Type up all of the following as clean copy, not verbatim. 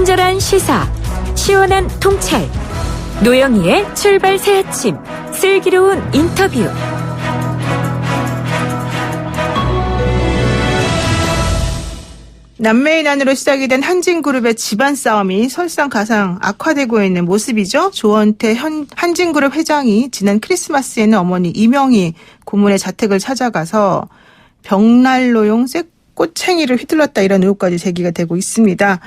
친절한 시사, 시원한 통찰, 노영희의 출발 새 아침, 슬기로운 인터뷰. 남매의 난으로 시작이 된 한진그룹의 집안 싸움이 설상가상 악화되고 있는 모습이죠. 조원태 한진그룹 회장이 지난 크리스마스에는 어머니 이명희 고문의 자택을 찾아가서 벽난로용 쇠꼬챙이를 휘둘렀다, 이런 의혹까지 제기가 되고 있습니다.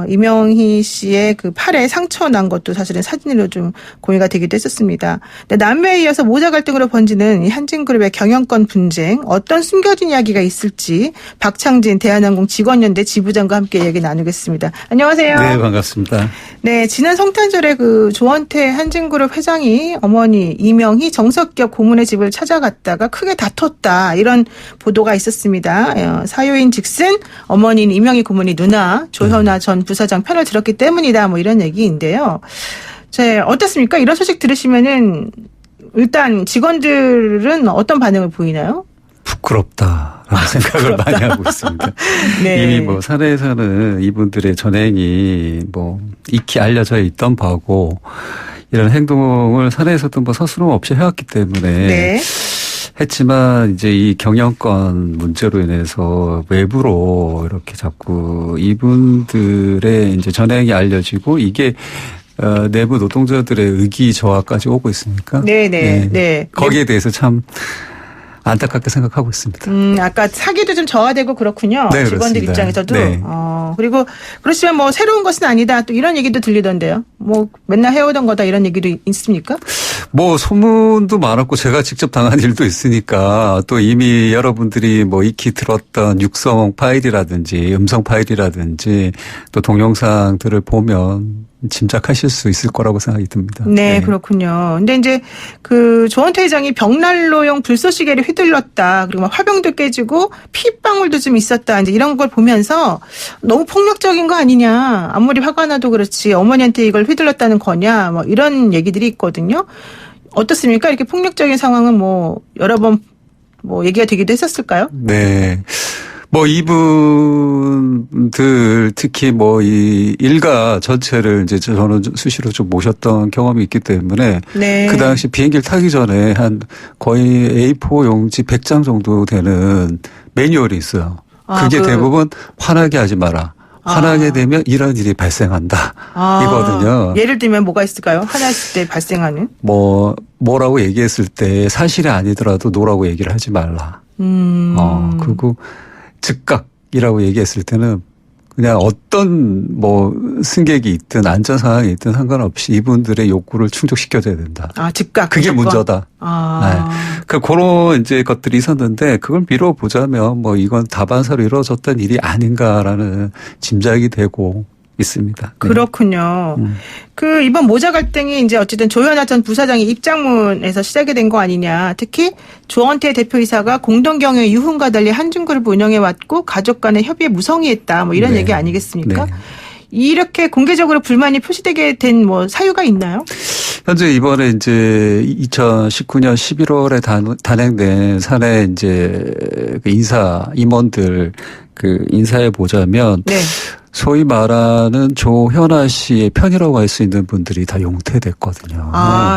이명희 씨의 그 팔에 상처 난 것도 사실은 사진으로 좀 공유가 되기도 했었습니다. 남매에 이어서 모자 갈등으로 번지는 이 한진그룹의 경영권 분쟁, 어떤 숨겨진 이야기가 있을지 박창진 대한항공 직원연대 지부장과 함께 얘기 나누겠습니다. 안녕하세요. 네, 반갑습니다. 네, 지난 성탄절에 그 조원태 한진그룹 회장이 어머니 이명희 정석기업 고문의 집을 찾아갔다가 크게 다퉜다, 이런 보도가 있었습니다. 사유인 즉슨 어머니인 이명희 고문이 누나 조현아 전 부사장 편을 들었기 때문이다, 뭐 이런 얘기인데요. 어떻습니까? 이런 소식 들으시면은 일단 직원들은 어떤 반응을 보이나요? 부끄럽다라는 생각을 많이 하고 있습니다. 네. 이미 뭐 사내에서는 이분들의 전행이 뭐 익히 알려져 있던 바고, 이런 행동을 사내에서도 뭐 서스럼 없이 해왔기 때문에 네. 했지만, 이제 이 경영권 문제로 인해서 외부로 이렇게 자꾸 이분들의 이제 전행이 알려지고, 이게 내부 노동자들의 의기 저하까지 오고 있으니까. 네네. 네. 거기에 대해서 참 안타깝게 생각하고 있습니다. 아까 사기도 좀 저하되고 그렇군요. 네, 직원들 그렇습니다. 입장에서도. 네. 그리고 그렇지만 뭐 새로운 것은 아니다, 또 이런 얘기도 들리던데요. 뭐 맨날 해오던 거다, 이런 얘기도 있습니까? 뭐 소문도 많았고 제가 직접 당한 일도 있으니까, 또 이미 여러분들이 뭐 익히 들었던 육성 파일이라든지 음성 파일이라든지 또 동영상들을 보면 짐작하실 수 있을 거라고 생각이 듭니다. 네, 그렇군요. 근데 이제 그 조원태 회장이 벽난로용 불쏘시개를 휘둘렀다, 그리고 막 화병도 깨지고 피방울도 좀 있었다, 이제 이런 걸 보면서 너무 폭력적인 거 아니냐, 아무리 화가 나도 그렇지 어머니한테 이걸 휘둘렀다는 거냐, 뭐 이런 얘기들이 있거든요. 어떻습니까? 이렇게 폭력적인 상황은 뭐 여러 번 뭐 얘기가 되기도 했었을까요? 네. 뭐 이분들 특히 뭐 이 일가 전체를 이제 저는 수시로 좀 모셨던 경험이 있기 때문에, 네. 그 당시 비행기를 타기 전에 한 거의 A4 용지 100장 정도 되는 매뉴얼이 있어요. 그게 대부분 화나게 하지 마라. 화나게 되면 이런 일이 발생한다. 이거든요. 예를 들면 뭐가 있을까요? 화났을 때 발생하는? 뭐라고 얘기했을 때 사실이 아니더라도 노라고 얘기를 하지 말라. 그리고 즉각이라고 얘기했을 때는 그냥 어떤 뭐 승객이 있든 안전 상황이 있든 상관없이 이분들의 욕구를 충족시켜줘야 된다. 즉각. 그게 문제다. 네. 그런 이제 것들이 있었는데, 그걸 미뤄보자면 뭐 이건 다반사로 이루어졌던 일이 아닌가라는 짐작이 되고 있습니다. 그렇군요. 그 이번 모자 갈등이 이제 어쨌든 조현아 전 부사장의 입장문에서 시작이 된 거 아니냐. 특히 조원태 대표이사가 공동경영 유흥과 달리 한진그룹 운영해 왔고 가족 간의 협의에 무성의했다, 뭐 이런 얘기 아니겠습니까? 네. 이렇게 공개적으로 불만이 표시되게 된 뭐 사유가 있나요? 현재 이번에 이제 2019년 11월에 단행된 사내 이제 그 인사 임원들 그 인사해 보자면, 네. 소위 말하는 조현아 씨의 편이라고 할 수 있는 분들이 다 용퇴됐거든요.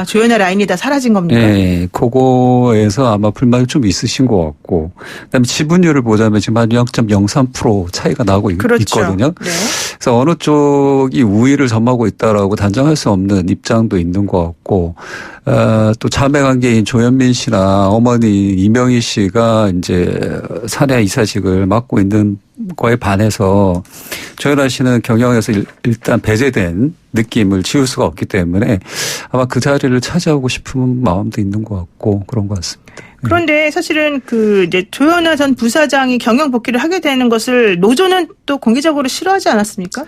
조현아 라인이 다 사라진 겁니까? 네. 그거에서 아마 불만이 좀 있으신 것 같고, 그다음에 지분율을 보자면 지금 한 0.03% 차이가 나고 그렇죠. 있거든요. 네. 그래서 어느 쪽이 우위를 점하고 있다라고 단정할 수 없는 입장도 있는 것 같고, 또 자매관계인 조현민 씨나 어머니 이명희 씨가 이제 사내 이사직을 맡고 있는 거에 반해서 조현아 씨는 경영에서 일단 배제된 느낌을 지울 수가 없기 때문에 아마 그 자리를 차지하고 싶은 마음도 있는 것 같고, 그런 것 같습니다. 그런데 사실은 그 이제 조현아 전 부사장이 경영 복귀를 하게 되는 것을 노조는 또 공개적으로 싫어하지 않았습니까?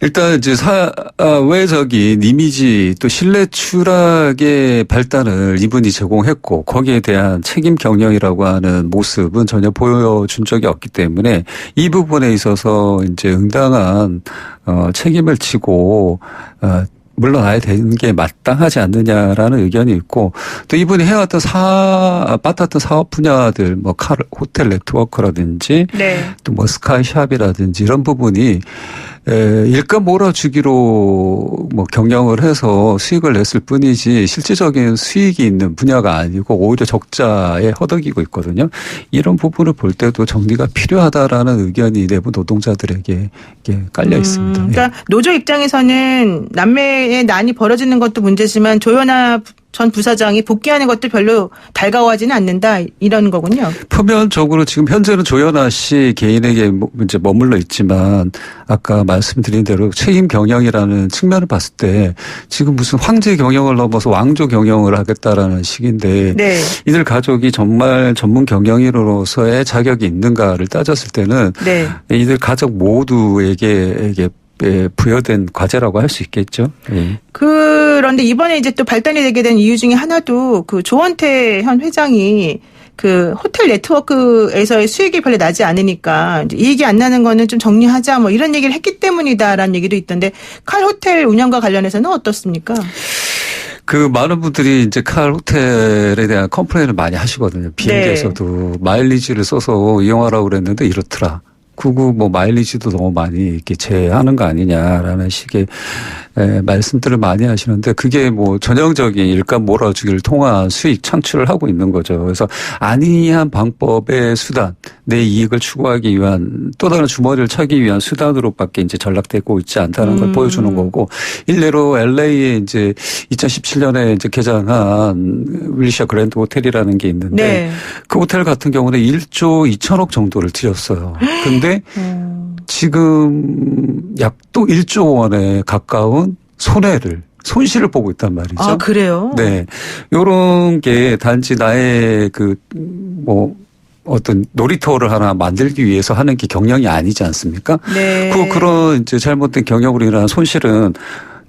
일단 이제 사회적인 이미지 또 신뢰 추락의 발단을 이분이 제공했고, 거기에 대한 책임 경영이라고 하는 모습은 전혀 보여준 적이 없기 때문에 이 부분에 있어서 이제 응당한 책임을 지고 물러나야 되는 게 마땅하지 않느냐라는 의견이 있고, 또 이분이 해왔던 맡았던 사업 분야들, 뭐 호텔 네트워크라든지, 네. 또 뭐 스카이샵이라든지 이런 부분이 일감 몰아주기로 뭐 경영을 해서 수익을 냈을 뿐이지 실질적인 수익이 있는 분야가 아니고 오히려 적자에 허덕이고 있거든요. 이런 부분을 볼 때도 정리가 필요하다라는 의견이 내부 노동자들에게 깔려 있습니다. 그러니까 노조 입장에서는 남매의 난이 벌어지는 것도 문제지만 조현아 전 부사장이 복귀하는 것도 별로 달가워하지는 않는다 이런 거군요. 표면적으로 지금 현재는 조현아 씨 개인에게 이제 머물러 있지만 아까 말씀드린 대로 책임 경영이라는 측면을 봤을 때 지금 무슨 황제 경영을 넘어서 왕조 경영을 하겠다라는 식인데 네. 이들 가족이 정말 전문 경영인으로서의 자격이 있는가를 따졌을 때는 네. 이들 가족 모두에게 부여된 과제라고 할 수 있겠죠. 예. 그런데 이번에 이제 또 발단이 되게 된 이유 중에 하나도 그 조원태 현 회장이 그 호텔 네트워크에서의 수익이 별로 나지 않으니까 이제 이익이 안 나는 거는 좀 정리하자 뭐 이런 얘기를 했기 때문이다라는 얘기도 있던데 칼 호텔 운영과 관련해서는 어떻습니까? 그 많은 분들이 이제 칼 호텔에 대한 컴플레인을 많이 하시거든요. 비행기에서도 마일리지를 써서 이용하라고 그랬는데 이렇더라. 그거 뭐 마일리지도 너무 많이 이렇게 제하는 거 아니냐라는 식의 말씀들을 많이 하시는데 그게 뭐 전형적인 일감 몰아주기를 통한 수익 창출을 하고 있는 거죠. 그래서 안이한 방법의 수단, 내 이익을 추구하기 위한 또 다른 주머니를 차기 위한 수단으로밖에 이제 전락되고 있지 않다는 걸 보여주는 거고 일례로 LA에 이제 2017년에 이제 개장한 윌리셔 그랜드 호텔이라는 게 있는데 네. 그 호텔 같은 경우는 1조 2천억 정도를 들였어요. 근데 지금 약 또 1조 원에 가까운 손실을 보고 있단 말이죠. 아, 그래요? 네. 요런 게 단지 나의 어떤 놀이터를 하나 만들기 위해서 하는 게 경영이 아니지 않습니까? 네. 그런 이제 잘못된 경영으로 인한 손실은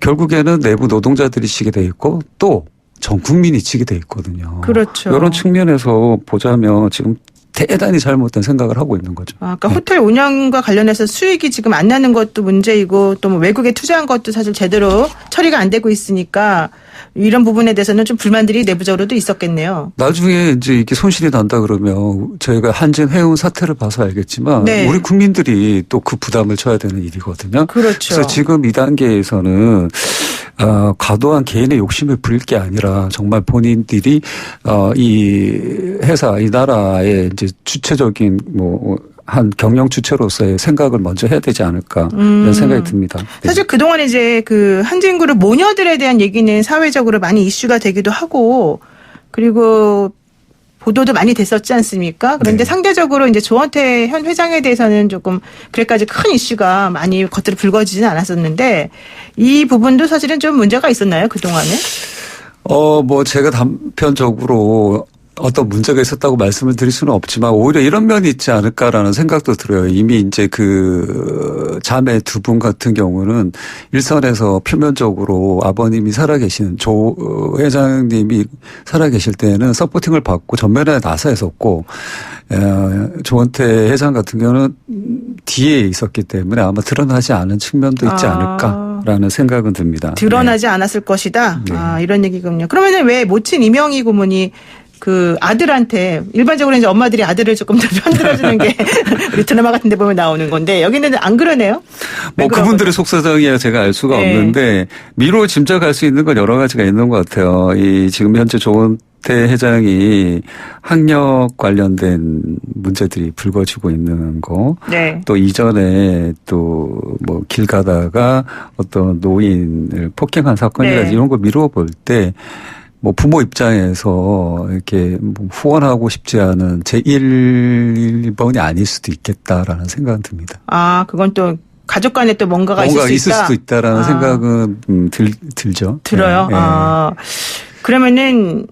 결국에는 내부 노동자들이 지게 돼 있고 또 전 국민이 지게 돼 있거든요. 그렇죠. 이런 측면에서 보자면 지금 대단히 잘못된 생각을 하고 있는 거죠. 그러니까 호텔 운영과 관련해서 수익이 지금 안 나는 것도 문제이고 또 뭐 외국에 투자한 것도 사실 제대로 처리가 안 되고 있으니까 이런 부분에 대해서는 좀 불만들이 내부적으로도 있었겠네요. 나중에 이제 이게 손실이 난다 그러면 저희가 한진 해운 사태를 봐서 알겠지만 네. 우리 국민들이 또 그 부담을 져야 되는 일이거든요. 그렇죠. 그래서 지금 이 단계에서는 과도한 개인의 욕심을 부릴 게 아니라 정말 본인들이 이 회사, 이 나라의 이제 주체적인 한 경영 주체로서의 생각을 먼저 해야 되지 않을까 이런 생각이 듭니다. 사실 그동안 이제 그 한진그룹 모녀들에 대한 얘기는 사회적으로 많이 이슈가 되기도 하고 그리고 보도도 많이 됐었지 않습니까? 그런데 네. 상대적으로 이제 조원태 현 회장에 대해서는 조금 그래까지 큰 이슈가 많이 겉으로 불거지지는 않았었는데 이 부분도 사실은 좀 문제가 있었나요? 그동안에? 제가 단편적으로 어떤 문제가 있었다고 말씀을 드릴 수는 없지만 오히려 이런 면이 있지 않을까라는 생각도 들어요. 이미 이제 그 자매 두 분 같은 경우는 일선에서 표면적으로 아버님이 살아계신 조 회장님이 살아계실 때는 서포팅을 받고 전면에 나서 있었고 조원태 회장 같은 경우는 뒤에 있었기 때문에 아마 드러나지 않은 측면도 있지 않을까라는 생각은 듭니다. 드러나지 않았을 것이다. 네. 이런 얘기군요. 그러면은 왜 모친 이명희 고문이 그 아들한테 일반적으로 이제 엄마들이 아들을 조금 더 편들어주는 게 우리 드라마 같은 데 보면 나오는 건데 여기는 안 그러네요. 그분들의 속사정이야 제가 알 수가 네. 없는데 미로 짐작할 수 있는 건 여러 가지가 있는 것 같아요. 이 지금 현재 조원태 회장이 학력 관련된 문제들이 불거지고 있는 거. 네. 또 이전에 또 뭐 길 가다가 어떤 노인을 폭행한 사건이라든지 네. 이런 걸 미루어 볼 때 부모 입장에서 이렇게 후원하고 싶지 않은 제1번이 아닐 수도 있겠다라는 생각은 듭니다. 그건 또 가족 간에 또 뭔가가 있을 수 있다. 수도 있다라는 생각은 들죠. 들어요. 네. 그러면은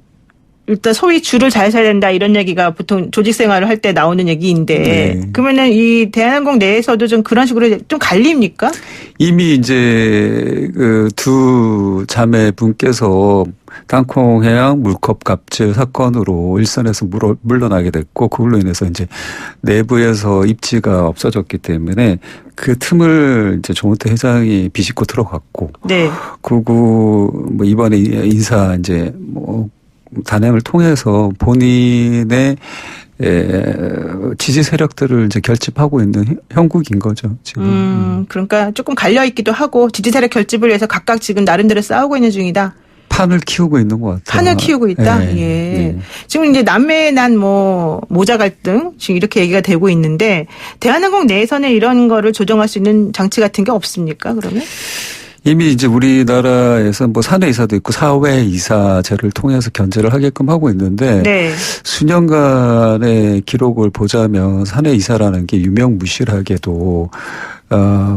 일단 소위 줄을 잘 서야 된다 이런 얘기가 보통 조직 생활을 할 때 나오는 얘기인데 네. 그러면은 이 대한항공 내에서도 좀 그런 식으로 좀 갈립니까? 이미 이제 그 두 자매 분께서 땅콩해양 물컵 갑질 사건으로 일선에서 물러나게 됐고 그걸로 인해서 이제 내부에서 입지가 없어졌기 때문에 그 틈을 이제 조원태 회장이 비집고 들어갔고 네. 그리고 이번에 인사 이제 단행을 통해서 본인의 지지 세력들을 이제 결집하고 있는 형국인 거죠, 지금. 그러니까 조금 갈려있기도 하고 지지 세력 결집을 위해서 각각 지금 나름대로 싸우고 있는 중이다. 판을 키우고 있는 것 같아요. 판을 키우고 있다? 네, 예. 네. 지금 이제 남매의 난 모자 갈등 지금 이렇게 얘기가 되고 있는데 대한항공 내에서는 이런 거를 조정할 수 있는 장치 같은 게 없습니까, 그러면? 이미 이제 우리나라에서 뭐 사내이사도 있고 사회이사제를 통해서 견제를 하게끔 하고 있는데 네. 수년간의 기록을 보자면 사내이사라는 게 유명무실하게도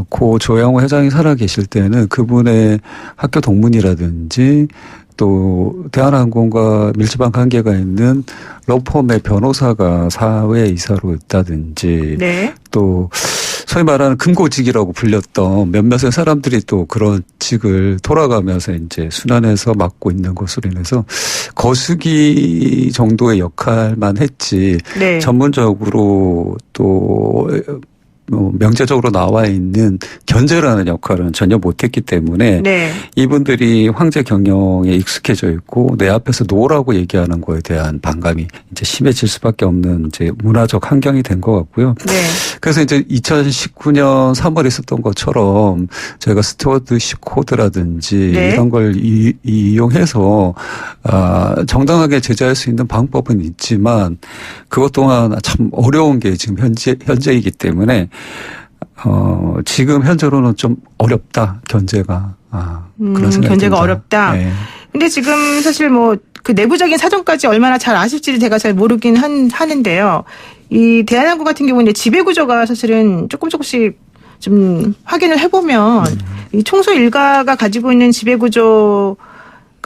고 조양호 회장이 살아계실 때는 그분의 학교 동문이라든지 또 대한항공과 밀접한 관계가 있는 로펌의 변호사가 사회이사로 있다든지 네. 또 소위 말하는 금고직이라고 불렸던 몇몇의 사람들이 또 그런 직을 돌아가면서 이제 순환해서 맡고 있는 것으로 인해서 거수기 정도의 역할만 했지 네. 전문적으로 또 명제적으로 나와 있는 견제라는 역할은 전혀 못했기 때문에 네. 이분들이 황제 경영에 익숙해져 있고 내 앞에서 노라고 얘기하는 거에 대한 반감이 이제 심해질 수밖에 없는 이제 문화적 환경이 된 것 같고요. 네. 그래서 이제 2019년 3월에 있었던 것처럼 저희가 스튜어드십 코드라든지 네. 이런 걸 이용해서 정당하게 제재할 수 있는 방법은 있지만 그것 또한 참 어려운 게 지금 현재이기 때문에 지금 현재로는 좀 어렵다 견제가 그런 생각이 견제가 듭니다. 어렵다. 네. 근데 지금 사실 뭐 그 내부적인 사정까지 얼마나 잘 아실지 제가 잘 모르긴 하는데요. 이 대한항공 같은 경우는 지배 구조가 사실은 조금씩 좀 확인을 해보면 이 총수 일가가 가지고 있는 지배 구조가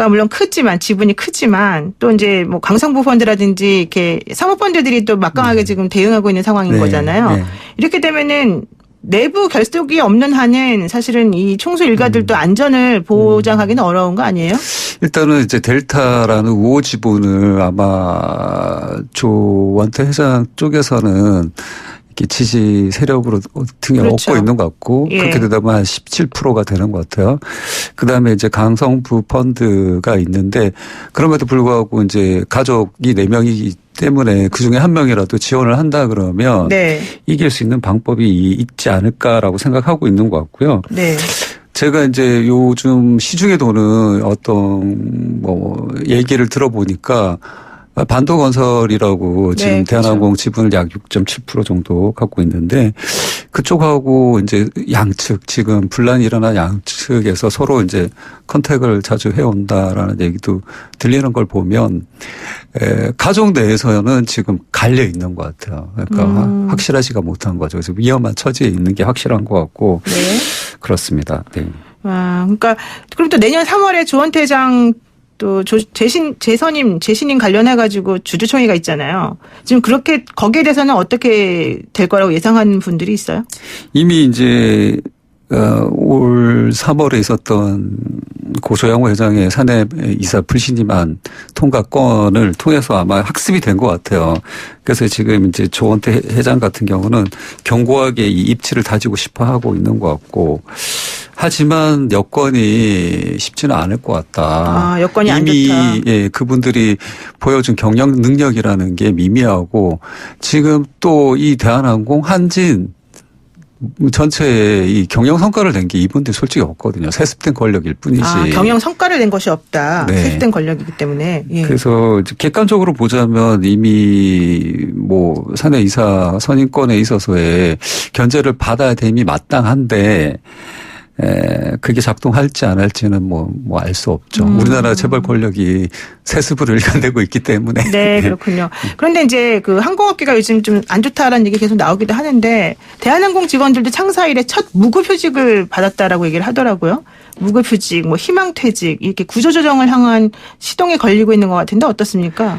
물론 크지만 지분이 크지만 또 이제 뭐 강성부 펀드라든지 이렇게 사모펀드들이 또 막강하게 지금 대응하고 있는 상황인 네. 거잖아요. 네. 이렇게 되면은 내부 결속이 없는 한은 사실은 이 총수 일가들도 안전을 보장하기는 어려운 거 아니에요? 일단은 이제 델타라는 우호 지분을 아마 조원태 회장 쪽에서는 이렇게 지지 세력으로 등에 그렇죠. 얻고 있는 것 같고 예. 그렇게 되다 보면 한 17%가 되는 것 같아요. 그다음에 이제 강성부 펀드가 있는데 그럼에도 불구하고 이제 가족이 4명이기 때문에 그중에 한 명이라도 지원을 한다 그러면 네. 이길 수 있는 방법이 있지 않을까라고 생각하고 있는 것 같고요. 네. 제가 이제 요즘 시중에 도는 어떤 뭐 얘기를 들어보니까 반도건설이라고 지금 네, 그렇죠. 대한항공 지분을 약 6.7% 정도 갖고 있는데 그쪽하고 이제 양측 지금 분란이 일어난 양측에서 서로 이제 컨택을 자주 해온다라는 얘기도 들리는 걸 보면 가족 내에서는 지금 갈려 있는 것 같아요. 그러니까 확실하지가 못한 거죠. 그래서 위험한 처지에 있는 게 확실한 것 같고 네. 그렇습니다. 네. 그러니까 그럼 또 내년 3월에 조원태 회장 또 재신임 관련해가지고 주주총회가 있잖아요. 지금 그렇게 거기에 대해서는 어떻게 될 거라고 예상하는 분들이 있어요? 이미 이제 올 3월에 있었던 고소양호 회장의 사내 이사 불신임안 통과권을 통해서 아마 학습이 된 것 같아요. 그래서 지금 이제 조원태 회장 같은 경우는 견고하게 이 입지를 다지고 싶어 하고 있는 것 같고 하지만 여건이 쉽지는 않을 것 같다. 여건이 안 이미 좋다. 예, 그분들이 보여준 경영 능력이라는 게 미미하고 지금 또 이 대한항공 한진 전체의 이 경영 성과를 낸 게 이분들 솔직히 없거든요. 세습된 권력일 뿐이지. 경영 성과를 낸 것이 없다. 네. 세습된 권력이기 때문에. 예. 그래서 객관적으로 보자면 이미 뭐 사내 이사 선임권에 있어서의 견제를 받아야 됨이 마땅한데 그게 작동할지 안 할지는 뭐 알 수 없죠. 우리나라 재벌 권력이 세습을 일관되고 있기 때문에. 네, 그렇군요. 그런데 이제 그 항공업계가 요즘 좀 안 좋다라는 얘기 계속 나오기도 하는데 대한항공 직원들도 창사 이래 첫 무급휴직을 받았다라고 얘기를 하더라고요. 무급휴직, 뭐 희망퇴직 이렇게 구조조정을 향한 시동이 걸리고 있는 것 같은데 어떻습니까?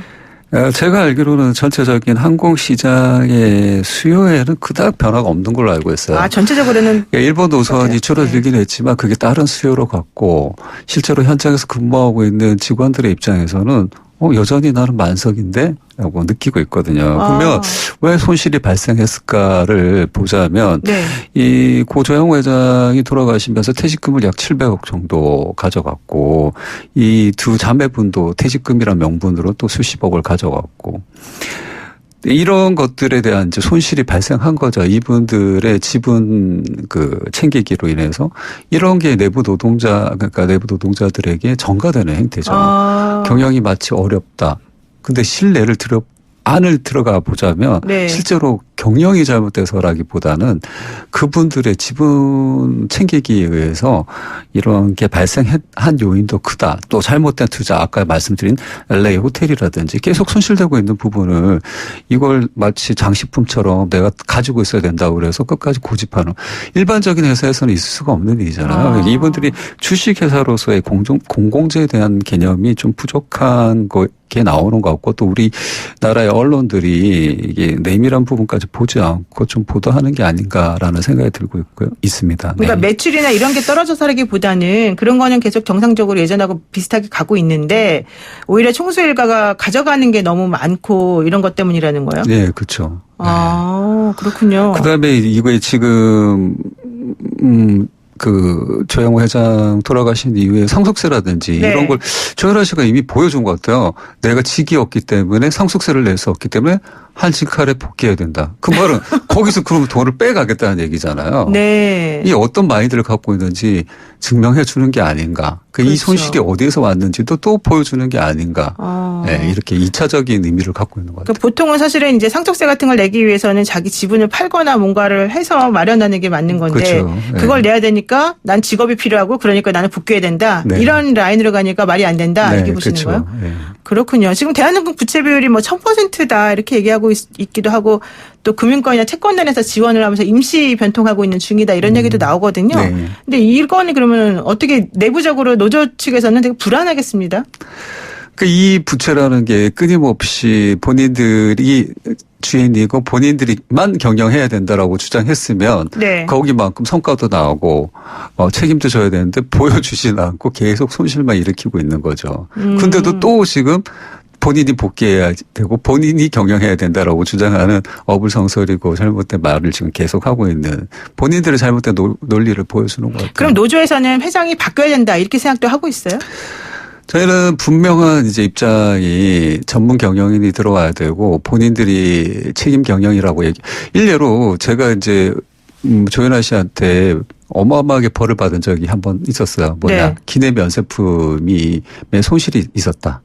제가 알기로는 전체적인 항공시장의 수요에는 그닥 변화가 없는 걸로 알고 있어요. 전체적으로는. 일본 노선이 그렇게요? 줄어들긴 했지만 그게 다른 수요로 갔고 실제로 현장에서 근무하고 있는 직원들의 입장에서는 여전히 나는 만석인데? 라고 느끼고 있거든요. 그러면 왜 손실이 발생했을까를 보자면 네. 이 고 조영호 회장이 돌아가시면서 퇴직금을 약 700억 정도 가져갔고 이 두 자매분도 퇴직금이란 명분으로 또 수십억을 가져갔고 이런 것들에 대한 이제 손실이 발생한 거죠. 이분들의 지분 챙기기로 인해서 이런 게 내부 노동자들에게 전가되는 행태죠. 경영이 마치 어렵다. 근데 실내를 안을 들어가 보자면 네. 실제로 경영이 잘못돼서라기보다는 그분들의 지분 챙기기에 의해서 이런 게 발생한 요인도 크다. 또 잘못된 투자, 아까 말씀드린 LA 호텔이라든지 계속 손실되고 있는 부분을 이걸 마치 장식품처럼 내가 가지고 있어야 된다고 그래서 끝까지 고집하는 일반적인 회사에서는 있을 수가 없는 일이잖아요. 이분들이 주식회사로서의 공공재에 대한 개념이 좀 부족한 게 나오는 것 같고 또 우리나라의 언론들이 이게 내밀한 부분까지 보지 않고 좀 보도하는 게 아닌가라는 생각이 들고 있습니다. 그러니까 네. 매출이나 이런 게 떨어져서라기보다는 그런 거는 계속 정상적으로 예전하고 비슷하게 가고 있는데 오히려 총수 일가가 가져가는 게 너무 많고 이런 것 때문이라는 거예요? 네, 그렇죠. 그렇군요. 그다음에 이거에 지금 조영호 회장 돌아가신 이후에 상속세라든지 네. 이런 걸 조현아 씨가 이미 보여준 것 같아요. 내가 직이 없기 때문에 상속세를 낼 수 없기 때문에 한식칼에 복귀해야 된다. 그 말은 거기서 그러면 돈을 빼가겠다는 얘기잖아요. 네. 이 어떤 마인드를 갖고 있는지 증명해 주는 게 아닌가. 이 그렇죠. 손실이 어디에서 왔는지도 또 보여주는 게 아닌가. 네, 이렇게 2차적인 의미를 갖고 있는 것 같아요. 그러니까 보통은 사실은 이제 상속세 같은 걸 내기 위해서는 자기 지분을 팔거나 뭔가를 해서 마련하는 게 맞는 건데 그렇죠. 네. 그걸 내야 되니까 난 직업이 필요하고 그러니까 나는 복귀해야 된다. 네. 이런 라인으로 가니까 말이 안 된다. 네, 이렇게 보시는 그렇죠. 거예요? 네. 그렇군요. 지금 대한민국 부채 비율이 1000%다 이렇게 얘기하고 있기도 하고 또 금융권이나 채권단에서 지원을 하면서 임시 변통하고 있는 중이다 이런 얘기도 나오거든요. 네. 근데 이거는 그러면 어떻게 내부적으로 노조 측에서는 되게 불안하겠습니다. 이 부채라는 게 끊임없이 본인들이 주인이고 본인들이만 경영해야 된다라고 주장했으면 네. 거기만큼 성과도 나오고 책임도 져야 되는데 보여주지는 않고 계속 손실만 일으키고 있는 거죠. 근데도 또 지금 본인이 복귀해야 되고 본인이 경영해야 된다라고 주장하는 어불성설이고 잘못된 말을 지금 계속하고 있는 본인들의 잘못된 논리를 보여주는 것 같아요. 그럼 노조에서는 회장이 바뀌어야 된다 이렇게 생각도 하고 있어요? 저희는 분명한 이제 입장이 전문 경영인이 들어와야 되고 본인들이 책임 경영이라고 일례로 제가 이제 조현아 씨한테 어마어마하게 벌을 받은 적이 한 번 있었어요. 네. 기내 면세품이 손실이 있었다.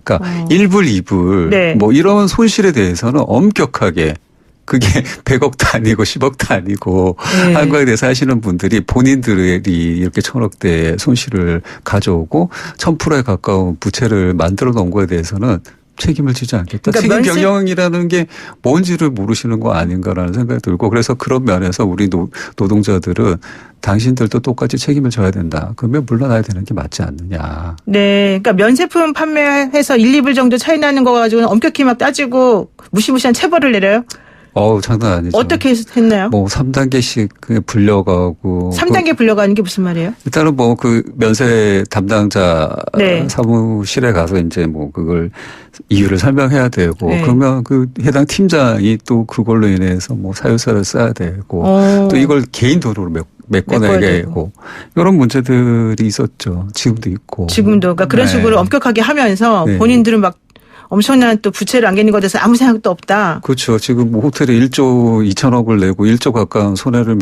그러니까 1불, 2불 네. 이런 손실에 대해서는 엄격하게 그게 100억도 아니고 10억도 아니고 네. 한 거에 대해서 하시는 분들이 본인들이 이렇게 1000억대 손실을 가져오고 1000%에 가까운 부채를 만들어 놓은 거에 대해서는 책임을 지지 않겠다. 그러니까 책임 경영이라는 게 뭔지를 모르시는 거 아닌가라는 생각이 들고 그래서 그런 면에서 우리 노동자들은 당신들도 똑같이 책임을 져야 된다. 그러면 물러나야 되는 게 맞지 않느냐. 네. 그러니까 면세품 판매해서 1, 2불 정도 차이 나는 거 가지고는 엄격히 막 따지고 무시무시한 체벌을 내려요? 장난 아니죠. 어떻게 했나요? 3단계씩 불려가고. 3단계 불려가는 게 무슨 말이에요? 일단은 면세 담당자 네. 사무실에 가서 이제 그걸 이유를 설명해야 되고 네. 그러면 해당 팀장이 또 그걸로 인해서 사유서를 써야 되고 또 이걸 개인 돈으로 메꿔내게 되고 이런 문제들이 있었죠. 지금도 있고. 지금도. 그러니까 그런 네. 식으로 엄격하게 하면서 네. 본인들은 막 엄청난 또 부채를 안기는 것에 대해서 아무 생각도 없다. 그렇죠. 지금 호텔에 1조 2천억을 내고 1조 가까운 손해를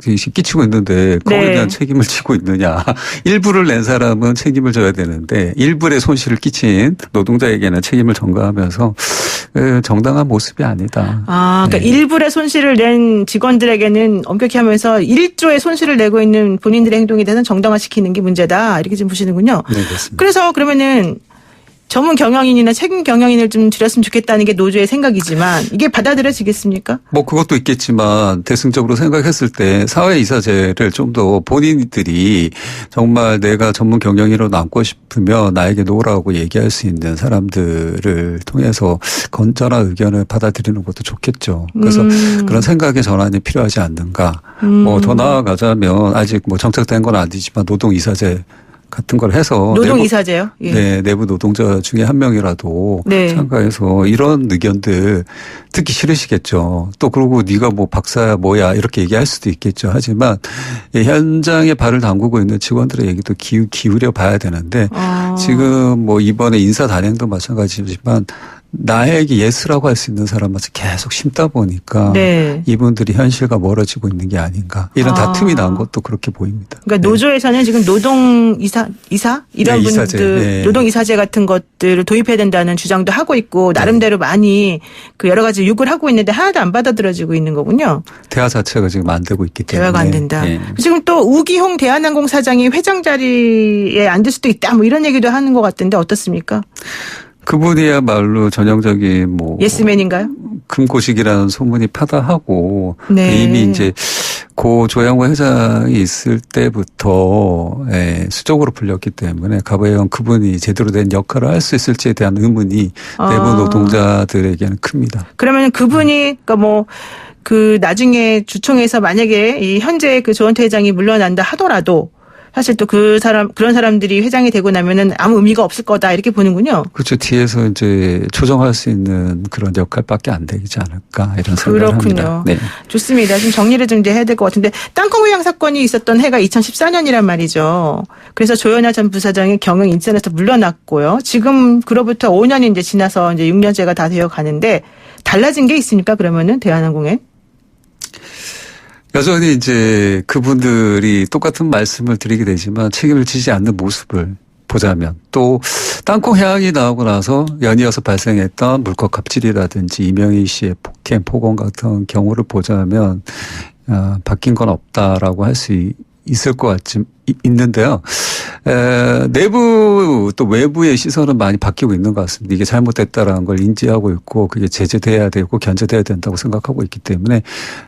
끼치고 있는데 거기에 네. 대한 책임을 지고 있느냐. 일부를 낸 사람은 책임을 져야 되는데 일부의 손실을 끼친 노동자에게는 책임을 전가하면서 정당한 모습이 아니다. 그러니까 네. 일불의 손실을 낸 직원들에게는 엄격히 하면서 1조의 손실을 내고 있는 본인들의 행동에 대해서는 정당화시키는 게 문제다. 이렇게 지금 보시는군요. 네, 그렇습니다. 그래서 그러면은 전문 경영인이나 책임 경영인을 좀 줄였으면 좋겠다는 게 노조의 생각이지만 이게 받아들여지겠습니까? 그것도 있겠지만 대승적으로 생각했을 때 사회이사제를 좀 더 본인들이 정말 내가 전문 경영인으로 남고 싶으면 나에게 놓으라고 얘기할 수 있는 사람들을 통해서 건전한 의견을 받아들이는 것도 좋겠죠. 그래서 그런 생각의 전환이 필요하지 않는가. 더 나아가자면 아직 정착된 건 아니지만 노동이사제 같은 걸 해서 노동이사제요? 예. 네, 내부 노동자 중에 한 명이라도 네. 참가해서 이런 의견들 듣기 싫으시겠죠. 또 그러고 네가 뭐 박사야 뭐야 이렇게 얘기할 수도 있겠죠. 하지만 현장에 발을 담그고 있는 직원들의 얘기도 기울여 봐야 되는데 지금 뭐 이번에 인사 단행도 마찬가지지만 나에게 예스라고 할 수 있는 사람만 계속 심다 보니까 네. 이분들이 현실과 멀어지고 있는 게 아닌가 이런 다툼이 난 것도 그렇게 보입니다. 그러니까 네. 노조에서는 지금 노동이사 이런 네, 이사제. 분들 네. 노동이사제 같은 것들을 도입해야 된다는 주장도 하고 있고 나름대로 많이 그 여러 가지 요구를 하고 있는데 하나도 안 받아들여지고 있는 거군요. 대화 자체가 지금 안 되고 있기 때문에. 대화가 안 된다. 네. 지금 또 우기홍 대한항공 사장이 회장 자리에 앉을 수도 있다 뭐 이런 얘기도 하는 것 같은데 어떻습니까? 그분이야말로 전형적인 뭐 예스맨인가요? 금고식이라는 소문이 파다하고 네. 이미 이제 고 조양호 회장이 있을 때부터 수적으로 풀렸기 때문에 과연 그분이 제대로 된 역할을 할 수 있을지에 대한 의문이 내부 노동자들에게는 큽니다. 그러면 그분이 그러니까 뭐 그 나중에 주총에서 만약에 이 현재 그 조원태 회장이 물러난다 하더라도 사실 또 그런 사람들이 회장이 되고 나면은 아무 의미가 없을 거다 이렇게 보는군요. 그렇죠. 뒤에서 이제 조정할 수 있는 그런 역할밖에 안 되지 않을까 이런 생각을 합니다. 그렇군요. 네. 좋습니다. 좀 정리를 좀 이제 해야 될 것 같은데 땅콩 회항 사건이 있었던 해가 2014년이란 말이죠. 그래서 조현아 전 부사장이 경영 인선에서 물러났고요. 지금 그로부터 5년이 이제 지나서 이제 6년째가 다 되어 가는데 달라진 게 있습니까? 그러면은 대한항공에? 여전히 이제 그분들이 똑같은 말씀을 드리게 되지만 책임을 지지 않는 모습을 보자면 또 땅콩 해양이 나오고 나서 연이어서 발생했던 물컵 갑질이라든지 이명희 씨의 폭행, 폭언 같은 경우를 보자면 바뀐 건 없다라고 할 수 있을 것 있는데요. 내부 또 외부의 시선은 많이 바뀌고 있는 것 같습니다. 이게 잘못됐다라는 걸 인지하고 있고 그게 제재돼야 되고 견제돼야 된다고 생각하고 있기 때문에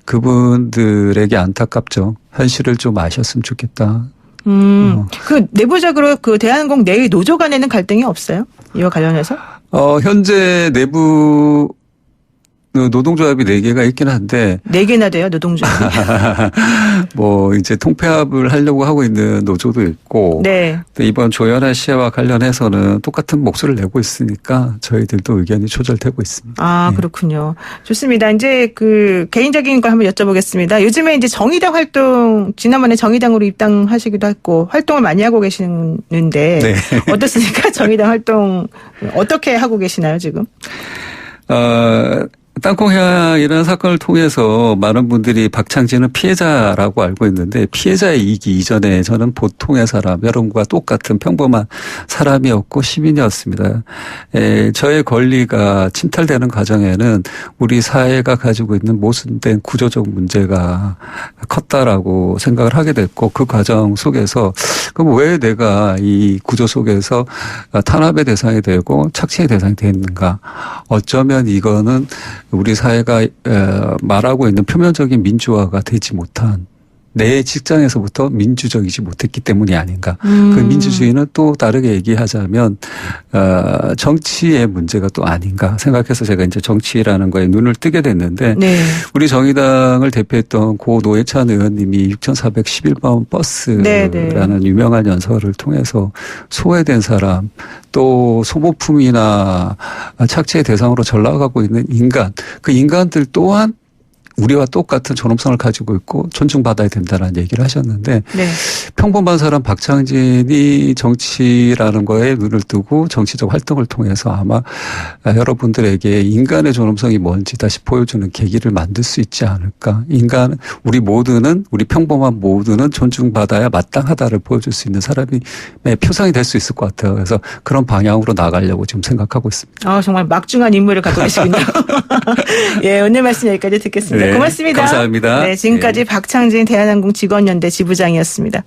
그분들에게 안타깝죠. 현실을 좀 아셨으면 좋겠다. 그 내부적으로 그 대한항공 내의 노조 간에는 갈등이 없어요? 이와 관련해서? 현재 내부 노동조합이 4개가 있긴 한데 4개나 돼요, 노동조합이. 뭐 이제 통폐합을 하려고 하고 있는 노조도 있고 네. 또 이번 조현아 씨와 관련해서는 똑같은 목소리를 내고 있으니까 저희들도 의견이 조절되고 있습니다. 아, 네. 그렇군요. 좋습니다. 이제 그 개인적인 거 한번 여쭤보겠습니다. 요즘에 이제 정의당 활동, 지난번에 정의당으로 입당하시기도 했고 활동을 많이 하고 계시는데 네. 어떻습니까? 정의당 활동 어떻게 하고 계시나요, 지금? 땅콩 해양이라는 사건을 통해서 많은 분들이 박창진은 피해자라고 알고 있는데 피해자이기 이전에 저는 보통의 사람, 여러분과 똑같은 평범한 사람이었고 시민이었습니다. 저의 권리가 침탈되는 과정에는 우리 사회가 가지고 있는 모순된 구조적 문제가 컸다라고 생각을 하게 됐고 그 과정 속에서 그럼 왜 내가 이 구조 속에서 탄압의 대상이 되고 착취의 대상이 됐는가? 어쩌면 이거는 우리 사회가 말하고 있는 표면적인 민주화가 되지 못한 내 직장에서부터 민주적이지 못했기 때문이 아닌가. 그 민주주의는 또 다르게 얘기하자면 정치의 문제가 또 아닌가 생각해서 제가 이제 정치라는 거에 눈을 뜨게 됐는데 네. 우리 정의당을 대표했던 고 노회찬 의원님이 6411번 버스라는 유명한 연설을 통해서 소외된 사람 또 소모품이나 착취의 대상으로 전락하고 있는 인간 그 인간들 또한 우리와 똑같은 존엄성을 가지고 있고 존중받아야 된다는 얘기를 하셨는데 네. 평범한 사람 박창진이 정치라는 거에 눈을 뜨고 정치적 활동을 통해서 아마 여러분들에게 인간의 존엄성이 뭔지 다시 보여주는 계기를 만들 수 있지 않을까. 인간 우리 모두는 우리 평범한 모두는 존중받아야 마땅하다를 보여줄 수 있는 사람이 표상이 될 수 있을 것 같아요. 그래서 그런 방향으로 나가려고 지금 생각하고 있습니다. 아, 정말 막중한 임무를 갖고 계시군요. 예, 오늘 말씀 여기까지 듣겠습니다. 네, 고맙습니다. 감사합니다. 네, 지금까지 박창진 대한항공 직원연대 지부장이었습니다.